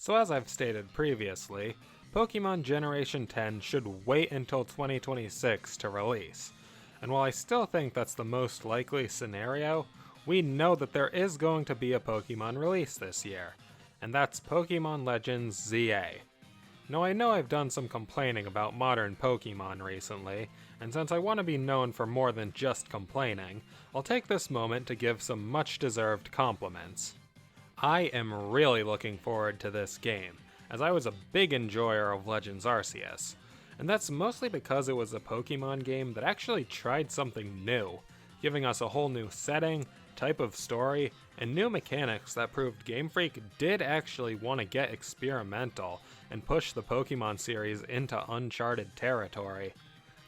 So as I've stated previously, Pokemon Generation 10 should wait until 2026 to release. And while I still think that's the most likely scenario, we know that there is going to be a Pokemon release this year, and that's Pokemon Legends ZA. Now I know I've done some complaining about modern Pokemon recently, and since I want to be known for more than just complaining, I'll take this moment to give some much-deserved compliments. I am really looking forward to this game, as I was a big enjoyer of Legends Arceus, and that's mostly because it was a Pokemon game that actually tried something new, giving us a whole new setting, type of story, and new mechanics that proved Game Freak did actually want to get experimental and push the Pokemon series into uncharted territory.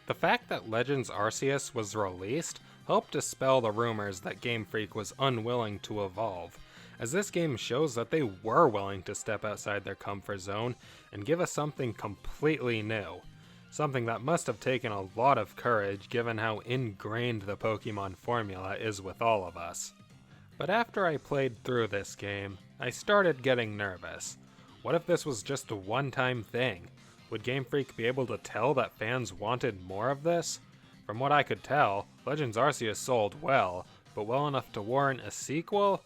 The fact that Legends Arceus was released helped dispel the rumors that Game Freak was unwilling to evolve, as this game shows that they were willing to step outside their comfort zone and give us something completely new. Something that must have taken a lot of courage given how ingrained the Pokemon formula is with all of us. But after I played through this game, I started getting nervous. What if this was just a one-time thing? Would Game Freak be able to tell that fans wanted more of this? From what I could tell, Legends Arceus sold well, but well enough to warrant a sequel?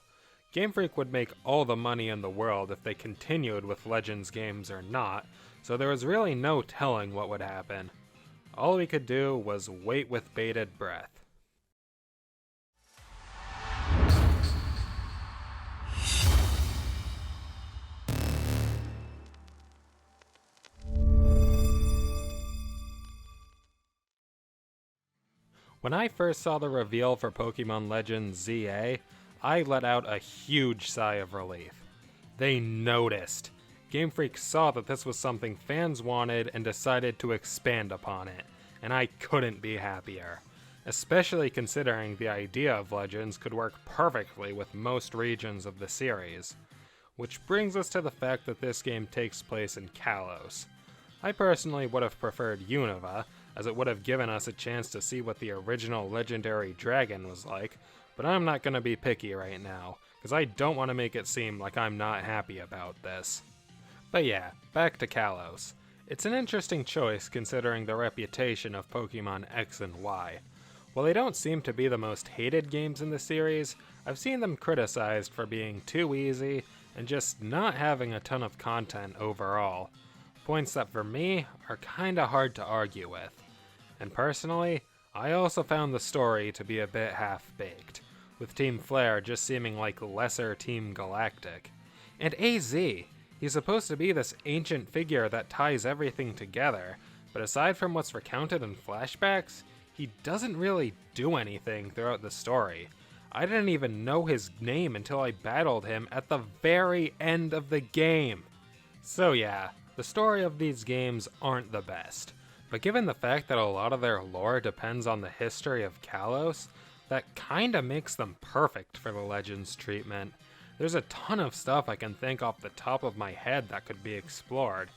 Game Freak would make all the money in the world if they continued with Legends games or not, so there was really no telling what would happen. All we could do was wait with bated breath. When I first saw the reveal for Pokemon Legends ZA, I let out a huge sigh of relief. They noticed. Game Freak saw that this was something fans wanted and decided to expand upon it, and I couldn't be happier. Especially considering the idea of Legends could work perfectly with most regions of the series. Which brings us to the fact that this game takes place in Kalos. I personally would have preferred Unova, as it would have given us a chance to see what the original legendary dragon was like, but I'm not going to be picky right now, because I don't want to make it seem like I'm not happy about this. But yeah, back to Kalos. It's an interesting choice considering the reputation of Pokemon X and Y. While they don't seem to be the most hated games in the series, I've seen them criticized for being too easy and just not having a ton of content overall. Points that for me are kinda hard to argue with. And personally, I also found the story to be a bit half-baked, with Team Flare just seeming like lesser Team Galactic. And AZ, he's supposed to be this ancient figure that ties everything together, but aside from what's recounted in flashbacks, he doesn't really do anything throughout the story. I didn't even know his name until I battled him at the very end of the game. So yeah, the story of these games aren't the best, but given the fact that a lot of their lore depends on the history of Kalos, that kinda makes them perfect for the Legends treatment. There's a ton of stuff I can think off the top of my head that could be explored.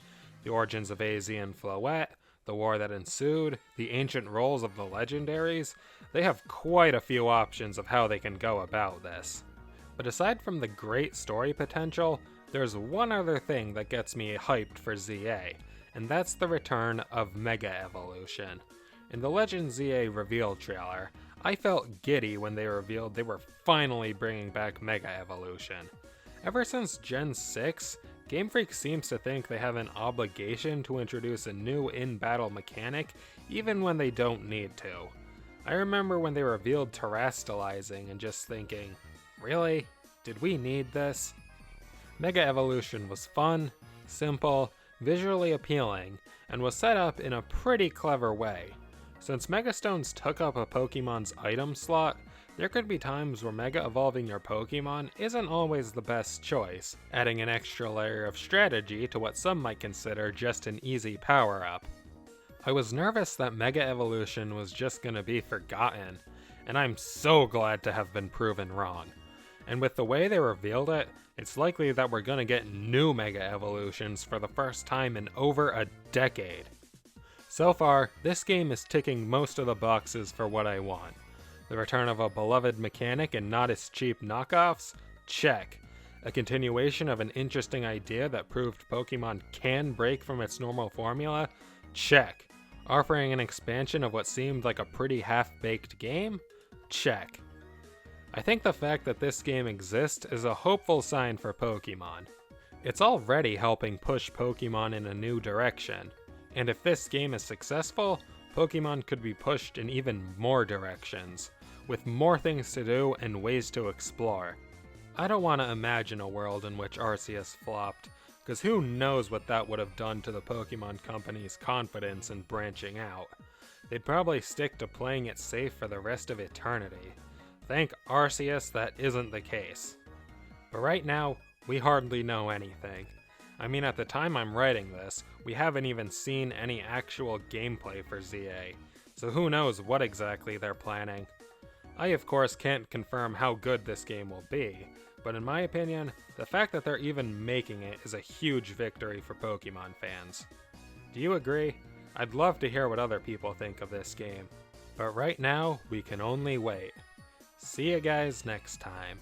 The origins of AZ and Floette, the war that ensued, the ancient roles of the legendaries. They have quite a few options of how they can go about this. But aside from the great story potential, there's one other thing that gets me hyped for ZA, and that's the return of Mega Evolution. In the Legends ZA reveal trailer, I felt giddy when they revealed they were finally bringing back Mega Evolution. Ever since Gen 6, Game Freak seems to think they have an obligation to introduce a new in-battle mechanic even when they don't need to. I remember when they revealed terastallizing and just thinking, really? Did we need this? Mega Evolution was fun, simple, visually appealing, and was set up in a pretty clever way. Since Mega Stones took up a Pokemon's item slot, there could be times where Mega Evolving your Pokemon isn't always the best choice, adding an extra layer of strategy to what some might consider just an easy power-up. I was nervous that Mega Evolution was just gonna be forgotten, and I'm so glad to have been proven wrong. And with the way they revealed it, it's likely that we're gonna get new Mega Evolutions for the first time in over a decade. So far, this game is ticking most of the boxes for what I want. The return of a beloved mechanic and not as cheap knockoffs? Check. A continuation of an interesting idea that proved Pokemon can break from its normal formula? Check. Offering an expansion of what seemed like a pretty half-baked game? Check. I think the fact that this game exists is a hopeful sign for Pokemon. It's already helping push Pokemon in a new direction, and if this game is successful, Pokemon could be pushed in even more directions, with more things to do and ways to explore. I don't want to imagine a world in which Arceus flopped, because who knows what that would have done to the Pokemon Company's confidence in branching out. They'd probably stick to playing it safe for the rest of eternity. Thank Arceus that isn't the case. But right now, we hardly know anything. I mean, at the time I'm writing this, we haven't even seen any actual gameplay for ZA, so who knows what exactly they're planning. I of course can't confirm how good this game will be, but in my opinion, the fact that they're even making it is a huge victory for Pokemon fans. Do you agree? I'd love to hear what other people think of this game. But right now, we can only wait. See you guys next time.